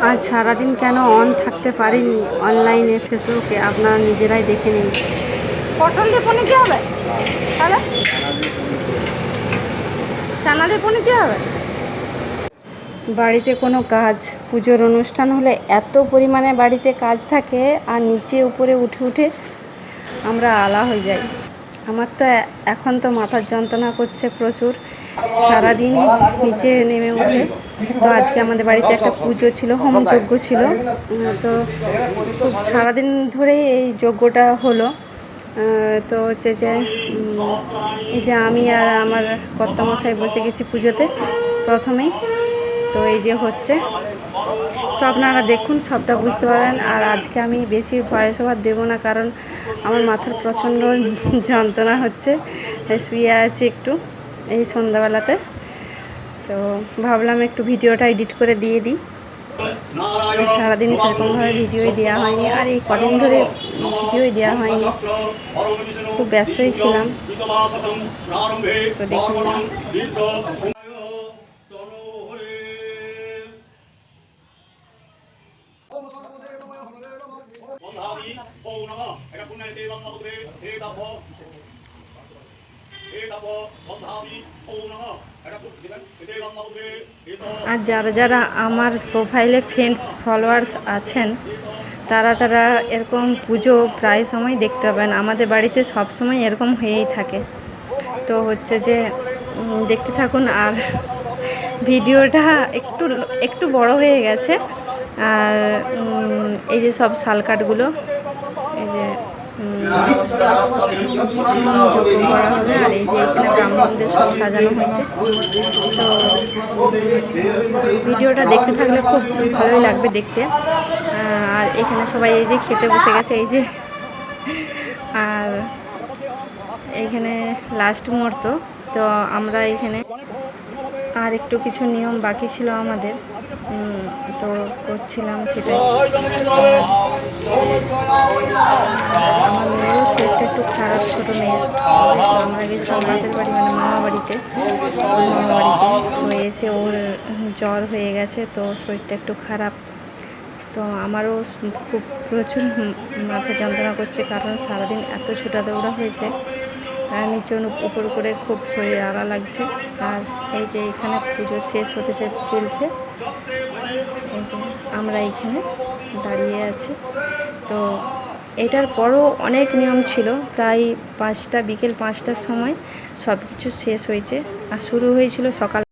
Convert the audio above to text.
আজ সারাদিন কেন অন থাকতে পারিনি অনলাইনে ফেসবুকে আপনারা নিজেরাই দেখে নিন। পটল দিয়ে পনির দিয়ে হবে, তাহলে চানা দিয়ে পনির দিয়ে হবে। বাড়িতে কোনো কাজ, পুজোর অনুষ্ঠান হলে এত পরিমাণে বাড়িতে কাজ থাকে আর নিচে উপরে উঠে উঠে আমরা আলা হয়ে যাই। আমার তো এখন তো মাথার যন্ত্রণা করছে প্রচুর, সারাদিনই নিচে নেমে উঠে। তো আজকে আমাদের বাড়িতে একটা পুজো ছিল, হোমযজ্ঞ ছিল। তো খুব সারাদিন ধরেই এই যজ্ঞটা হলো। তো হচ্ছে যে এই যে আমি আর আমার কর্তামশাই বসে গেছি পুজোতে প্রথমেই। তো এই যে হচ্ছে, তো আপনারা দেখুন, সবটা বুঝতে পারেন। আর আজকে আমি বেশি ভয়েস ওভার দেবো না, কারণ আমার মাথার প্রচণ্ড যন্ত্রণা হচ্ছে। শুয়ে আছি একটু এই সন্ধ্যাবেলাতে, তো ভাবলাম একটু ভিডিওটা এডিট করে দিয়ে দিই। সারাদিন সেরকমভাবে ভিডিওই দেওয়া হয়নি, আর এই কদিন ধরে ভিডিওই দেওয়া হয়নি, খুব ব্যস্তই ছিলাম। তো দেখে নিলাম। আর যারা যারা আমার প্রোফাইলে ফ্রেন্ডস ফলোয়ার্স আছেন, তারা এরকম পুজো প্রায় সময় দেখতে পাবেন। আমাদের বাড়িতে সব সময় এরকম হয়েই থাকে। তো হচ্ছে যে দেখতে থাকুন। আর ভিডিওটা একটু বড় হয়ে গেছে। আর এই যে সব শালকাঠগুলো, এই যে যোগ্য করা হবে। আর এই যে এখানে ব্রাহ্মণদের সব সাজানো হয়েছে। তো ভিডিওটা দেখতে থাকলে খুব ভালোই লাগবে দেখতে। আর এখানে সবাই এই যে খেতে বসে গেছে, এই যে। আর এইখানে লাস্ট মুহূর্ত, তো আমরা এখানে আর একটু কিছু নিয়ম বাকি ছিল আমাদের, তো করছিলাম সেটাই। আমার মেয়েরও শরীরটা একটু খারাপ, ছোটো মেয়ের। আমরা গেছিলাম বাপের বাড়ি, মানে মামা বাড়িতে। তো এসে ওর জ্বর হয়ে গেছে, তো শরীরটা একটু খারাপ। তো আমারও খুব প্রচুর মাথা যন্ত্রণা করছে, কারণ সারাদিন এত ছোটা দৌড়া হয়েছে, নিচে উপর করে খুব শরীর আলা লাগছে। আর এই যে এখানে পুজো শেষ হতে চলছে, এই যে আমরা এখানে দাঁড়িয়ে আছি। তো এটার পরও অনেক নিয়ম ছিল, প্রায় বিকেল 5টার সময় সব কিছু শেষ হয়েছে। আর শুরু হয়েছিল সকাল